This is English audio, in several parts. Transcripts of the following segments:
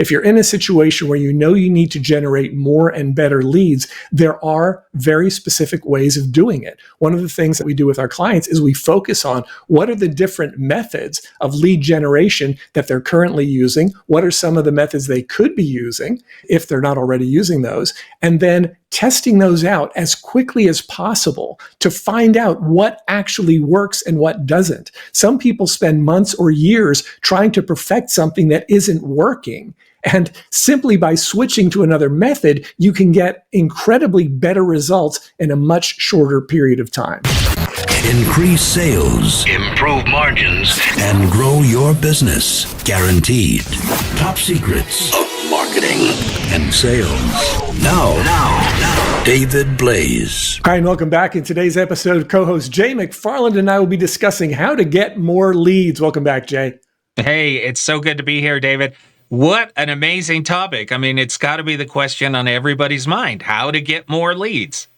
If you're in a situation where you know you need to generate more and better leads, there are very specific ways of doing it. One of the things that we do with our clients is we focus on what are the different methods of lead generation that they're currently using, what are some of the methods they could be using if they're not already using those, and then testing those out as quickly as possible to find out what actually works and what doesn't. Some people spend months or years trying to perfect something that isn't working. And simply by switching to another method, you can get incredibly better results in a much shorter period of time. Increase sales, improve margins, and grow your business. Guaranteed. Top secrets of marketing and sales. Now, David Blaise. Hi, and welcome back. In today's episode, co-host Jay McFarland and I will be discussing how to get more leads. Welcome back, Jay. Hey, it's so good to be here, David. What an amazing topic. I mean, it's got to be the question on everybody's mind, how to get more leads.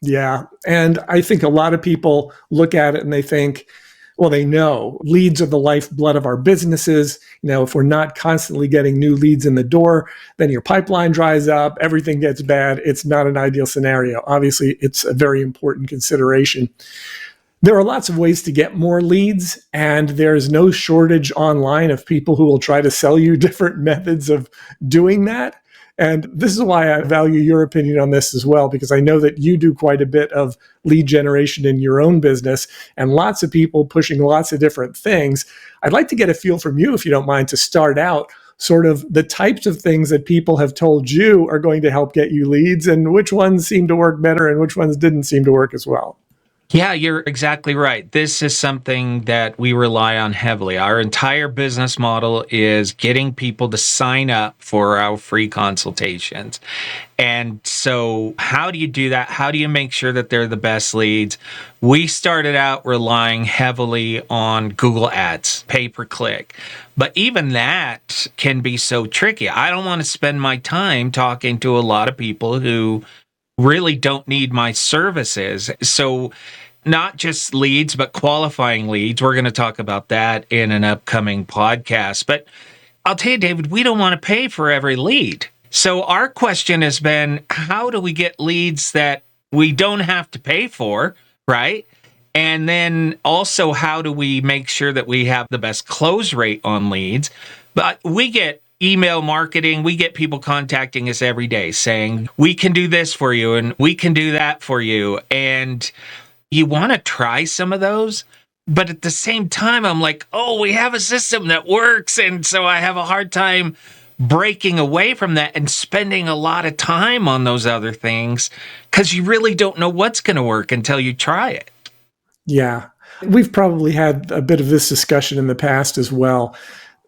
Yeah. And I think a lot of people look at it and they think, well, they know leads are the lifeblood of our businesses. You know, if we're not constantly getting new leads in the door, then your pipeline dries up, everything gets bad. It's not an ideal scenario. Obviously, it's a very important consideration. There are lots of ways to get more leads, and there's no shortage online of people who will try to sell you different methods of doing that. And this is why I value your opinion on this as well, because I know that you do quite a bit of lead generation in your own business and lots of people pushing lots of different things. I'd like to get a feel from you, if you don't mind, to start out sort of the types of things that people have told you are going to help get you leads and which ones seem to work better and which ones didn't seem to work as well. Yeah, you're exactly right. This is something that we rely on heavily. Our entire business model is getting people to sign up for our free consultations. And so how do you do that? How do you make sure that they're the best leads? We started out relying heavily on Google Ads, pay-per-click. But even that can be so tricky. I don't want to spend my time talking to a lot of people who really don't need my services. So not just leads, but qualifying leads. We're going to talk about that in an upcoming podcast. But I'll tell you, David, we don't want to pay for every lead. So our question has been, how do we get leads that we don't have to pay for, right? And then also, how do we make sure that we have the best close rate on leads? But we get email marketing, we get people contacting us every day saying, we can do this for you and we can do that for you. And you want to try some of those, but at the same time, I'm like, oh, we have a system that works. And so I have a hard time breaking away from that and spending a lot of time on those other things because you really don't know what's going to work until you try it. Yeah. We've probably had a bit of this discussion in the past as well.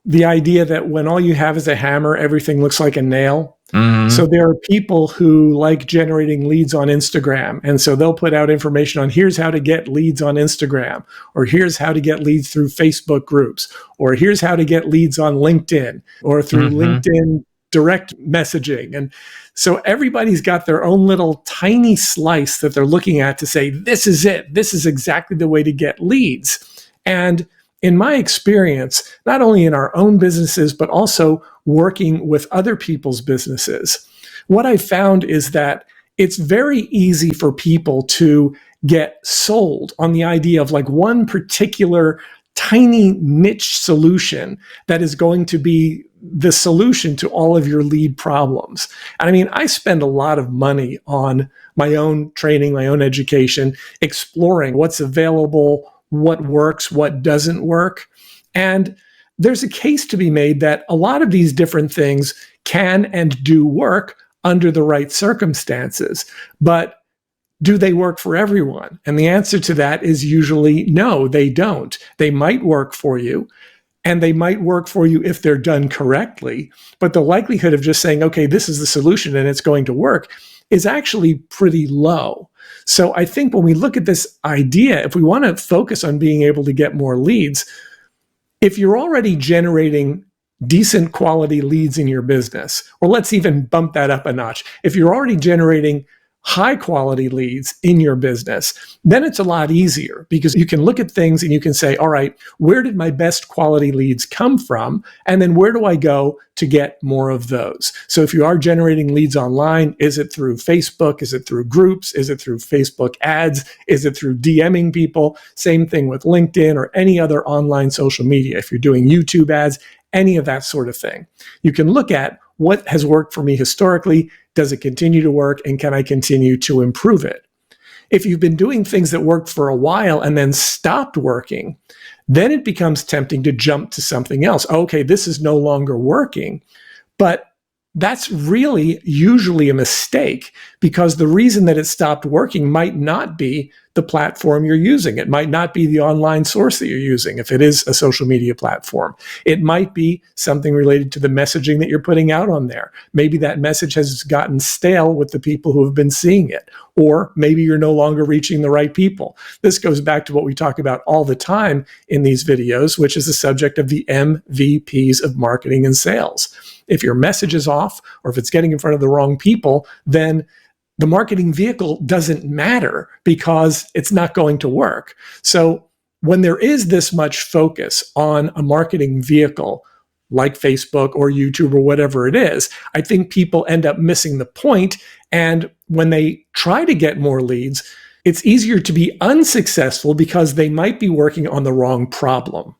The idea that when all you have is a hammer, everything looks like a nail. Mm-hmm. So there are people who like generating leads on Instagram. And so they'll put out information on here's how to get leads on Instagram, or here's how to get leads through Facebook groups, or here's how to get leads on LinkedIn or through LinkedIn direct messaging. And so everybody's got their own little tiny slice that they're looking at to say, this is it. This is exactly the way to get leads. And in my experience, not only in our own businesses, but also working with other people's businesses, what I found is that it's very easy for people to get sold on the idea of like one particular tiny niche solution that is going to be the solution to all of your lead problems. And I mean, I spend a lot of money on my own training, my own education, exploring what's available, what works, what doesn't work. And there's a case to be made that a lot of these different things can and do work under the right circumstances. But do they work for everyone? And the answer to that is usually no, they don't. They might work for you, and they might work for you if they're done correctly. But the likelihood of just saying, okay, this is the solution and it's going to work is actually pretty low. So I think when we look at this idea, if we want to focus on being able to get more leads, if you're already generating decent quality leads in your business, or let's even bump that up a notch. If you're already generating high quality leads in your business, then it's a lot easier because you can look at things and you can say, all right, where did my best quality leads come from? And then where do I go to get more of those? So if you are generating leads online, is it through Facebook? Is it through groups? Is it through Facebook ads? Is it through DMing people? Same thing with LinkedIn or any other online social media. If you're doing YouTube ads, any of that sort of thing. You can look at what has worked for me historically. Does it continue to work? And can I continue to improve it? If you've been doing things that worked for a while and then stopped working, then it becomes tempting to jump to something else. Okay, this is no longer working. But that's really usually a mistake because the reason that it stopped working might not be the platform you're using. It might not be the online source that you're using if it is a social media platform. It might be something related to the messaging that you're putting out on there. Maybe that message has gotten stale with the people who have been seeing it, or maybe you're no longer reaching the right people. This goes back to what we talk about all the time in these videos, which is the subject of the MVPs of marketing and sales. If your message is off or if it's getting in front of the wrong people, then the marketing vehicle doesn't matter because it's not going to work. So when there is this much focus on a marketing vehicle like Facebook or YouTube or whatever it is, I think people end up missing the point. And when they try to get more leads, it's easier to be unsuccessful because they might be working on the wrong problem.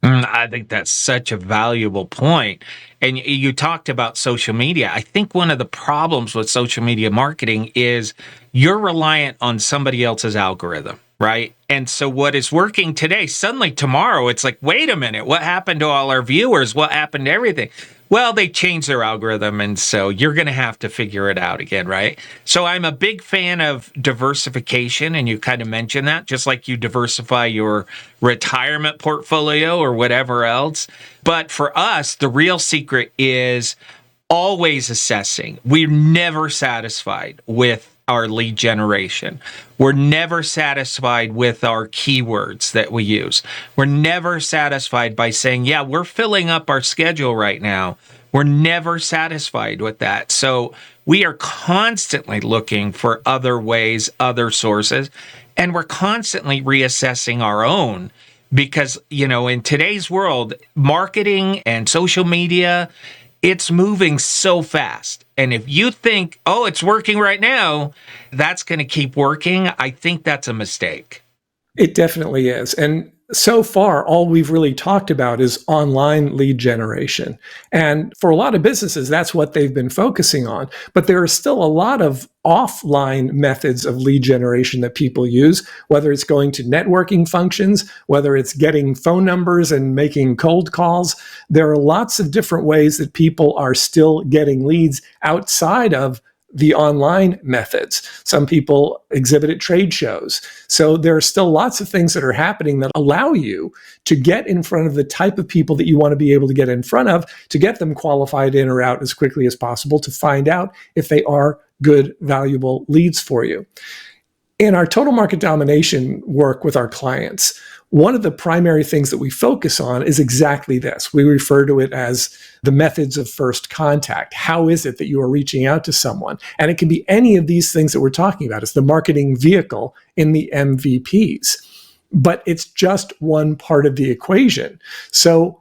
I think that's such a valuable point. And you talked about social media. I think one of the problems with social media marketing is you're reliant on somebody else's algorithm, right? And so what is working today, suddenly tomorrow, it's like, wait a minute, what happened to all our viewers? What happened to everything? Well, they changed their algorithm, and so you're going to have to figure it out again, right? So I'm a big fan of diversification, and you kind of mentioned that, just like you diversify your retirement portfolio or whatever else. But for us, the real secret is always assessing. We're never satisfied with our lead generation. We're never satisfied with our keywords that we use. We're never satisfied by saying, yeah, we're filling up our schedule right now. We're never satisfied with that. So we are constantly looking for other ways, other sources, and we're constantly reassessing our own because, in today's world, marketing and social media, it's moving so fast. And if you think, oh, it's working right now, that's going to keep working, I think that's a mistake. It definitely is. And so far, all we've really talked about is online lead generation. And for a lot of businesses, that's what they've been focusing on. But there are still a lot of offline methods of lead generation that people use, whether it's going to networking functions, whether it's getting phone numbers and making cold calls. There are lots of different ways that people are still getting leads outside of the online methods. Some people exhibit at trade shows. So there are still lots of things that are happening that allow you to get in front of the type of people that you want to be able to get in front of, to get them qualified in or out as quickly as possible, to find out if they are good, valuable leads for you. In our total market domination work with our clients, one of the primary things that we focus on is exactly this. We refer to it as the methods of first contact. How is it that you are reaching out to someone? And it can be any of these things that we're talking about. It's the marketing vehicle in the MVPs. But it's just one part of the equation. So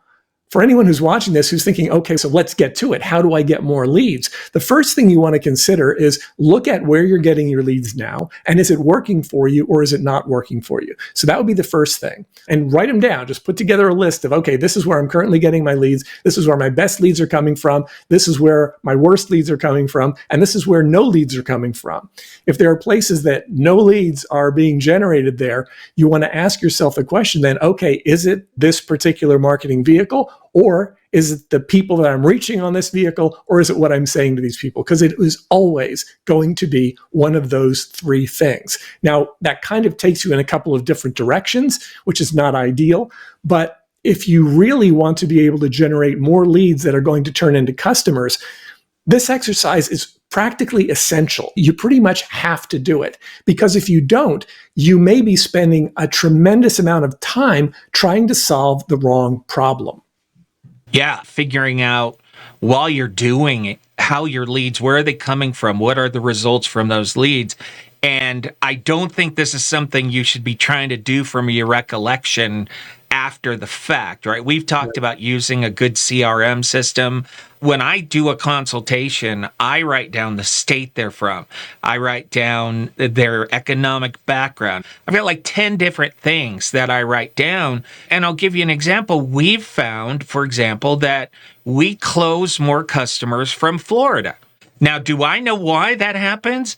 for anyone who's watching this, who's thinking, okay, so let's get to it. How do I get more leads? The first thing you want to consider is look at where you're getting your leads now. And is it working for you or is it not working for you? So that would be the first thing. And write them down. Just put together a list of, okay, this is where I'm currently getting my leads. This is where my best leads are coming from. This is where my worst leads are coming from. And this is where no leads are coming from. If there are places that no leads are being generated there, you want to ask yourself the question then, okay, is it this particular marketing vehicle? Or is it the people that I'm reaching on this vehicle, or is it what I'm saying to these people? Because it is always going to be one of those three things. Now, that kind of takes you in a couple of different directions, which is not ideal. But if you really want to be able to generate more leads that are going to turn into customers, this exercise is practically essential. You pretty much have to do it, because if you don't, you may be spending a tremendous amount of time trying to solve the wrong problem. Yeah, figuring out while you're doing it how your leads, where are they coming from? What are the results from those leads? And I don't think this is something you should be trying to do from your recollection after the fact, right? We've talked about using a good CRM system. When I do a consultation, I write down the state they're from. I write down their economic background. I've got like 10 different things that I write down. And I'll give you an example. We've found, for example, that we close more customers from Florida. Now, do I know why that happens?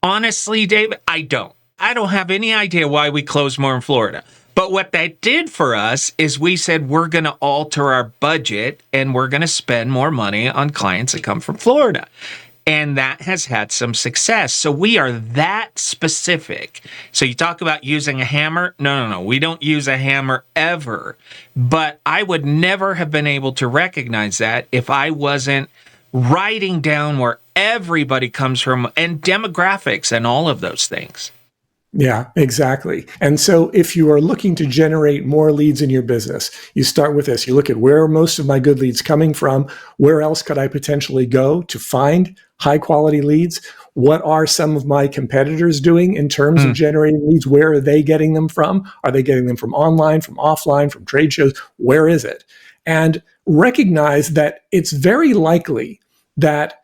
Honestly, David, I don't. I don't have any idea why we close more in Florida. But what that did for us is we said we're going to alter our budget and we're going to spend more money on clients that come from Florida. And that has had some success. So we are that specific. So you talk about using a hammer. No. We don't use a hammer ever. But I would never have been able to recognize that if I wasn't writing down where everybody comes from and demographics and all of those things. Yeah, exactly. And so if you are looking to generate more leads in your business, you start with this. You look at where are most of my good leads coming from? Where else could I potentially go to find high quality leads? What are some of my competitors doing in terms of generating leads? Where are they getting them from? Are they getting them from online, from offline, from trade shows? Where is it? And recognize that it's very likely that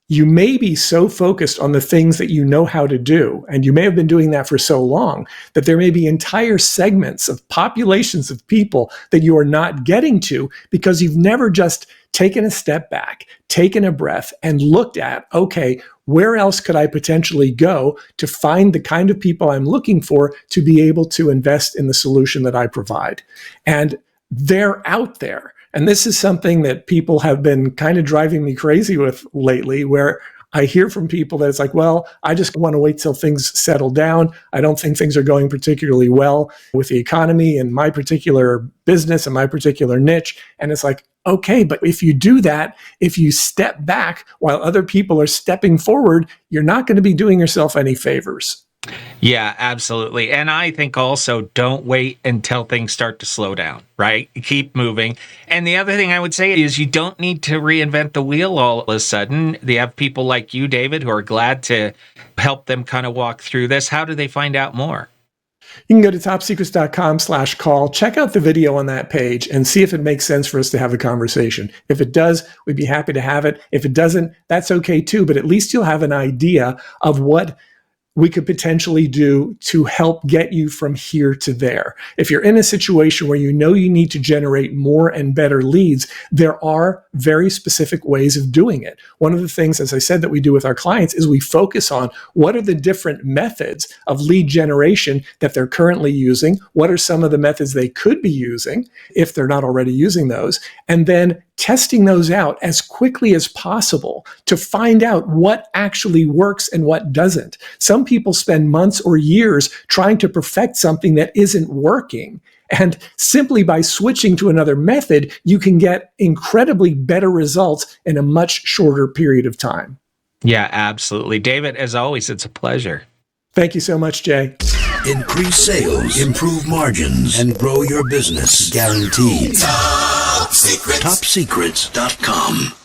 you may be so focused on the things that you know how to do, and you may have been doing that for so long, that there may be entire segments of populations of people that you are not getting to because you've never just taken a step back, taken a breath, and looked at, okay, where else could I potentially go to find the kind of people I'm looking for to be able to invest in the solution that I provide? And they're out there. And this is something that people have been kind of driving me crazy with lately, where I hear from people that it's like, well, I just want to wait till things settle down. I don't think things are going particularly well with the economy and my particular business and my particular niche. And it's like, okay, but if you do that, if you step back while other people are stepping forward, you're not going to be doing yourself any favors. Yeah, absolutely. And I think also don't wait until things start to slow down, right? Keep moving. And the other thing I would say is you don't need to reinvent the wheel all of a sudden. They have people like you, David, who are glad to help them kind of walk through this. How do they find out more? You can go to topsecrets.com/call, check out the video on that page and see if it makes sense for us to have a conversation. If it does, we'd be happy to have it. If it doesn't, that's okay too, but at least you'll have an idea of what we could potentially do to help get you from here to there. If you're in a situation where you know you need to generate more and better leads, there are very specific ways of doing it. One of the things, as I said, that we do with our clients is we focus on what are the different methods of lead generation that they're currently using, what are some of the methods they could be using if they're not already using those, and then testing those out as quickly as possible to find out what actually works and what doesn't. Some people spend months or years trying to perfect something that isn't working. And simply by switching to another method, you can get incredibly better results in a much shorter period of time. Yeah, absolutely. David, as always, it's a pleasure. Thank you so much, Jay. Increase sales, improve margins, and grow your business. Guaranteed. Top Secrets. TopSecrets.com.